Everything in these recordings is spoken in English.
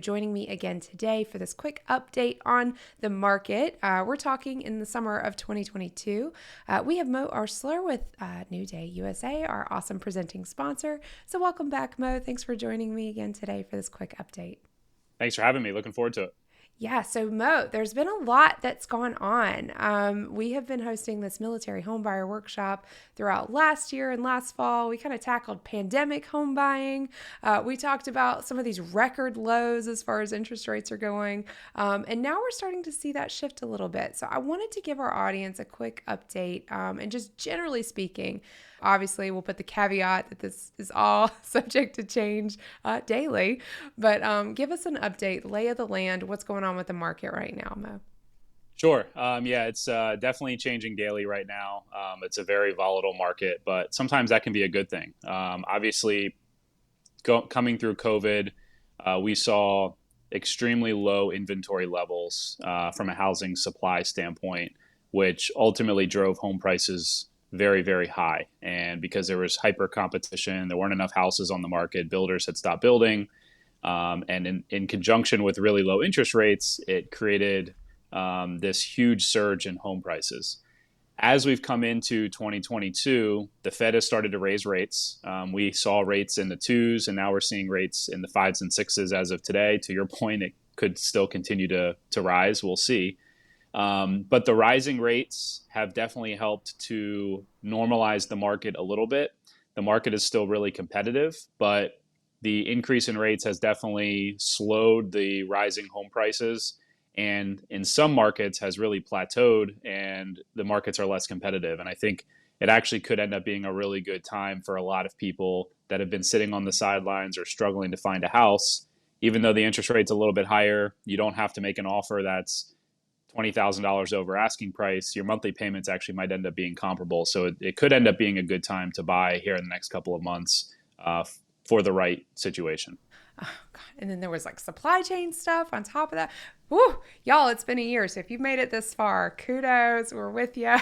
joining me again today for this quick update on the market. We're talking in the summer of 2022. We have Mo Oursler with NewDay USA, our awesome presenting sponsor. So welcome back, Mo. Thanks for joining me again today for this quick update. Thanks for having me. Looking forward to it. Yeah, so Mo, there's been a lot that's gone on. We have been hosting this military homebuyer workshop throughout last year and last fall. We kind of tackled pandemic home buying. We talked about some of these record lows as far as interest rates are going. And now we're starting to see that shift a little bit. So I wanted to give our audience a quick update. And just generally speaking, obviously, we'll put the caveat that this is all subject to change daily. But give us an update, lay of the land, what's going on with the market right now, Mo? Sure. Yeah, it's definitely changing daily right now. It's a very volatile market, but sometimes that can be a good thing. Obviously, coming through COVID, we saw extremely low inventory levels from a housing supply standpoint, which ultimately drove home prices very, very high. And because there was hyper competition, there weren't enough houses on the market, builders had stopped building. And in conjunction with really low interest rates, it created this huge surge in home prices. As we've come into 2022, the Fed has started to raise rates. We saw rates in the twos, and now we're seeing rates in the fives and sixes as of today. To your point, it could still continue to rise. We'll see. But the rising rates have definitely helped to normalize the market a little bit. The market is still really competitive, but the increase in rates has definitely slowed the rising home prices, and in some markets has really plateaued, and the markets are less competitive. And I think it actually could end up being a really good time for a lot of people that have been sitting on the sidelines or struggling to find a house. Even though the interest rate's a little bit higher, you don't have to make an offer that's $20,000 over asking price. Your monthly payments actually might end up being comparable. So it could end up being a good time to buy here in the next couple of months for the right situation. Oh, God. And then there was like supply chain stuff on top of that. Woo, y'all, it's been a year. So if you've made it this far, kudos. We're with you.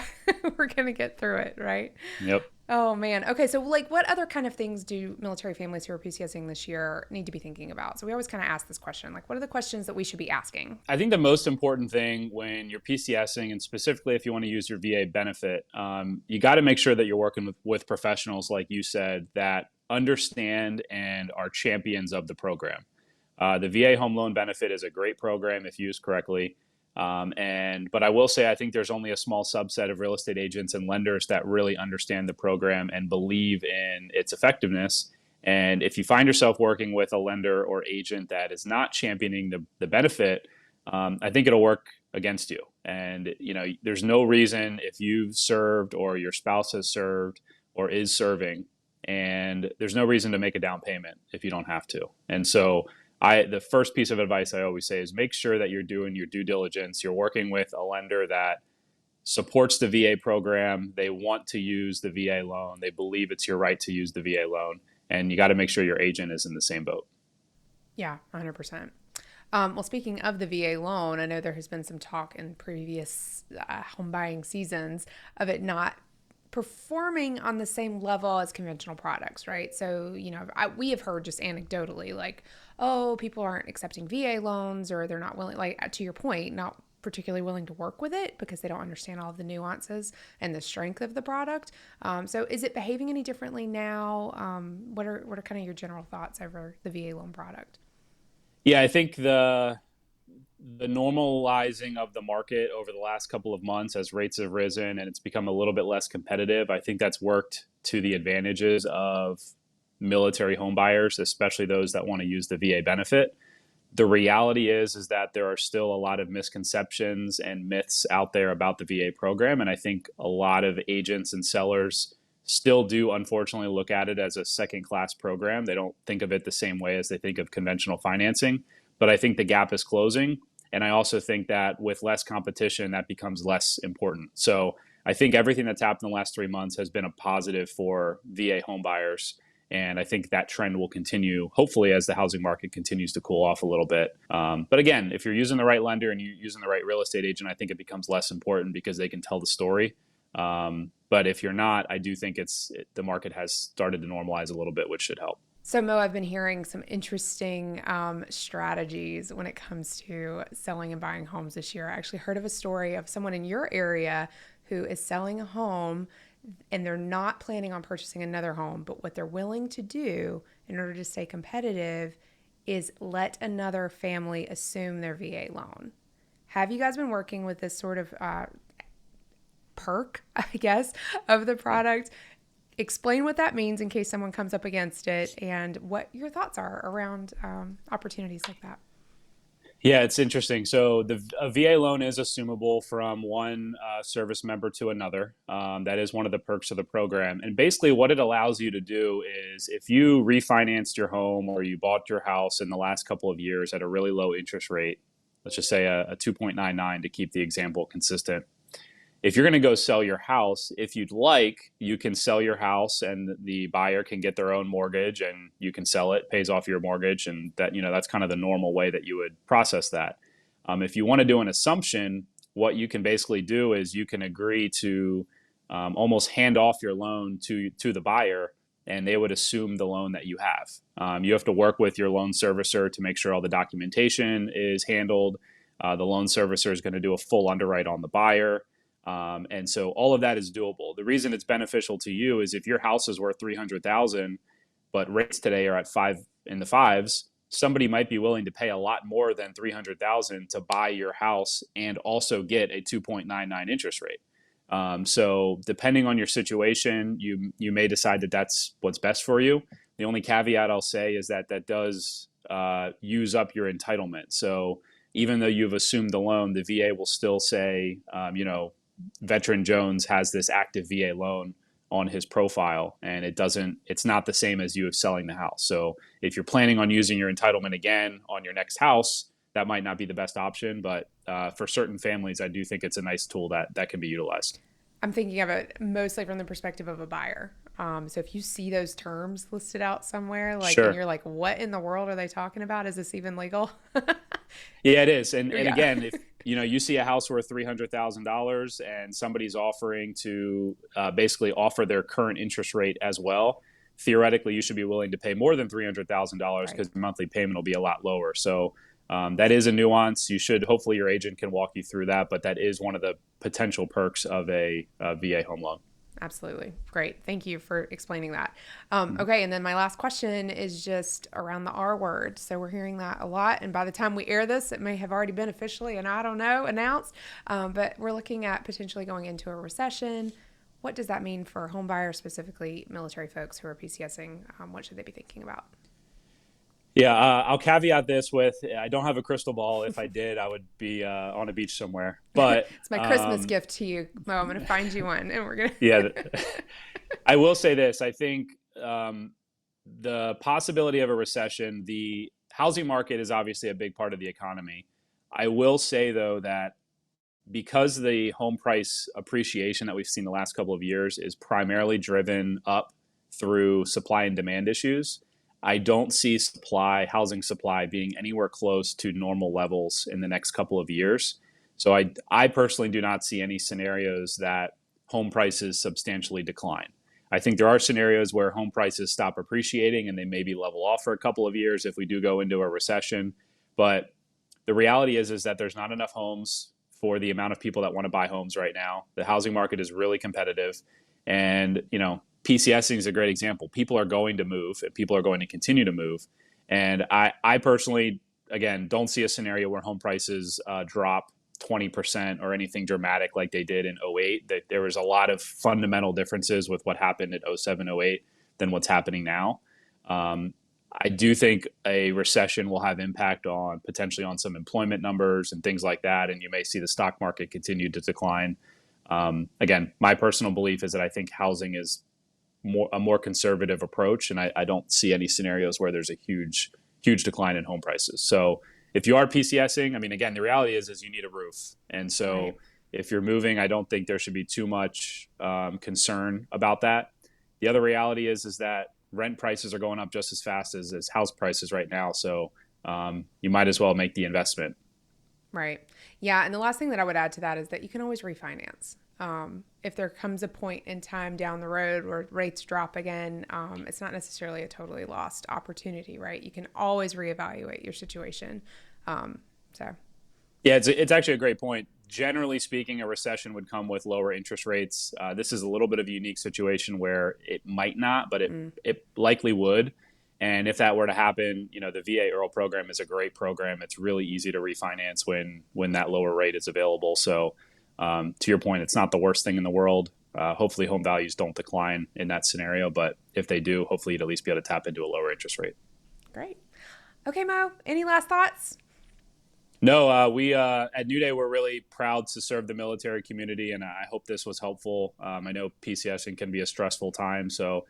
We're going to get through it, right? Yep. Oh, man. Okay. So, like, what other kind of things do military families who are PCSing this year need to be thinking about? So, we always kind of ask this question, like, what are the questions that we should be asking? I think the most important thing when you're PCSing, and specifically if you want to use your VA benefit, you got to make sure that you're working with professionals, like you said, that understand and are champions of the program. The VA home loan benefit is a great program if used correctly. But I will say, I think there's only a small subset of real estate agents and lenders that really understand the program and believe in its effectiveness. And if you find yourself working with a lender or agent that is not championing the benefit, I think it'll work against you. And, there's no reason, if you've served or your spouse has served or is serving, and there's no reason to make a down payment if you don't have to. And so the first piece of advice I always say is make sure that you're doing your due diligence. You're working with a lender that supports the VA program. They want to use the VA loan. They believe it's your right to use the VA loan. And you got to make sure your agent is in the same boat. Yeah, 100%. Well, speaking of the VA loan, I know there has been some talk in previous home buying seasons of it not performing on the same level as conventional products, right? So, we have heard just anecdotally, like, oh, people aren't accepting VA loans, or they're not willing, like, to your point, not particularly willing to work with it because they don't understand all of the nuances and the strength of the product. So is it behaving any differently now? What are kind of your general thoughts over the VA loan product? Yeah, I think the normalizing of the market over the last couple of months as rates have risen and it's become a little bit less competitive, I think that's worked to the advantages of military home buyers, especially those that want to use the VA benefit. The reality is that there are still a lot of misconceptions and myths out there about the VA program. And I think a lot of agents and sellers still do, unfortunately, look at it as a second-class program. They don't think of it the same way as they think of conventional financing. But I think the gap is closing. And I also think that with less competition, that becomes less important. So I think everything that's happened in the last 3 months has been a positive for VA home buyers. And I think that trend will continue, hopefully, as the housing market continues to cool off a little bit. But again, if you're using the right lender and you're using the right real estate agent, I think it becomes less important because they can tell the story. But if you're not, I do think the market has started to normalize a little bit, which should help. So, Mo, I've been hearing some interesting strategies when it comes to selling and buying homes this year. I actually heard of a story of someone in your area who is selling a home and they're not planning on purchasing another home, but what they're willing to do in order to stay competitive is let another family assume their VA loan. Have you guys been working with this sort of perk, I guess, of the product? Explain what that means in case someone comes up against it and what your thoughts are around opportunities like that. Yeah, it's interesting. So a VA loan is assumable from one service member to another. That is one of the perks of the program. And basically, what it allows you to do is if you refinanced your home or you bought your house in the last couple of years at a really low interest rate, let's just say a 2.99 to keep the example consistent. If you're going to go sell your house, if you'd like, you can sell your house and the buyer can get their own mortgage and you can sell it, pays off your mortgage. And that, that's kind of the normal way that you would process that. If you want to do an assumption, what you can basically do is you can agree to almost hand off your loan to the buyer and they would assume the loan that you have. You have to work with your loan servicer to make sure all the documentation is handled. The loan servicer is going to do a full underwrite on the buyer. And so all of that is doable. The reason it's beneficial to you is if your house is worth 300,000, but rates today are at five in the fives, somebody might be willing to pay a lot more than 300,000 to buy your house and also get a 2.99 interest rate. So depending on your situation, you may decide that that's what's best for you. The only caveat I'll say is that that does use up your entitlement. So even though you've assumed the loan, the VA will still say, Veteran Jones has this active VA loan on his profile, and it's not the same as you selling the house. So if you're planning on using your entitlement again on your next house, that might not be the best option. But for certain families, I do think it's a nice tool that can be utilized. I'm thinking of it mostly from the perspective of a buyer. So if you see those terms listed out somewhere, and Sure. you're like, what in the world are they talking about? Is this even legal? Yeah, it is. And Yeah. again, if you see a house worth $300,000 and somebody's offering to basically offer their current interest rate as well, theoretically you should be willing to pay more than $300,000 Right. because your monthly payment will be a lot lower. So that is a nuance. Hopefully your agent can walk you through that, but that is one of the potential perks of a VA home loan. Absolutely. Great. Thank you for explaining that. Okay. And then my last question is just around the R word. So we're hearing that a lot. And by the time we air this, it may have already been officially, and I don't know, announced. But we're looking at potentially going into a recession. What does that mean for home buyers, specifically military folks who are PCSing? What should they be thinking about? Yeah, I'll caveat this with I don't have a crystal ball. If I did, I would be on a beach somewhere. But It's my Christmas gift to you, Mo. I'm going to find you one, and we're going yeah, to. I will say this. I think the possibility of a recession, the housing market is obviously a big part of the economy. I will say, though, that because the home price appreciation that we've seen the last couple of years is primarily driven up through supply and demand issues, I don't see housing supply being anywhere close to normal levels in the next couple of years. So I personally do not see any scenarios that home prices substantially decline. I think there are scenarios where home prices stop appreciating and they maybe level off for a couple of years if we do go into a recession. But the reality is that there's not enough homes for the amount of people that want to buy homes right now. The housing market is really competitive. And, PCSing is a great example. People are going to move and people are going to continue to move. And I personally, again, don't see a scenario where home prices drop 20% or anything dramatic like they did in '08. There was a lot of fundamental differences with what happened in '07, '08 than what's happening now. I do think a recession will have impact on potentially on some employment numbers and things like that. And you may see the stock market continue to decline. Again, my personal belief is that I think housing is a more conservative approach. And I don't see any scenarios where there's a huge decline in home prices. So if you are PCSing, I mean, again, the reality is you need a roof. And so Right. if you're moving, I don't think there should be too much concern about that. The other reality is that rent prices are going up just as fast as house prices right now. So you might as well make the investment. Right. Yeah. And the last thing that I would add to that is that you can always refinance. If there comes a point in time down the road where rates drop again, it's not necessarily a totally lost opportunity, right? You can always reevaluate your situation. So, Yeah, it's actually a great point. Generally speaking, a recession would come with lower interest rates. This is a little bit of a unique situation where it might not, but it likely would. And if that were to happen, the VA Earl program is a great program. It's really easy to refinance when that lower rate is available. So, to your point, it's not the worst thing in the world. Hopefully, home values don't decline in that scenario, but if they do, hopefully you'd at least be able to tap into a lower interest rate. great. Okay, Mo, any last thoughts? No, we at NewDay we're really proud to serve the military community, and I hope this was helpful. I know PCSing can be a stressful time, so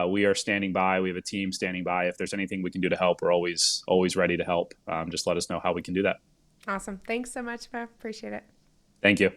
we are standing by. We have a team standing by. If there's anything we can do to help, we're always ready to help. Just let us know how we can do that. Awesome. Thanks so much, Mo. Appreciate it. Thank you.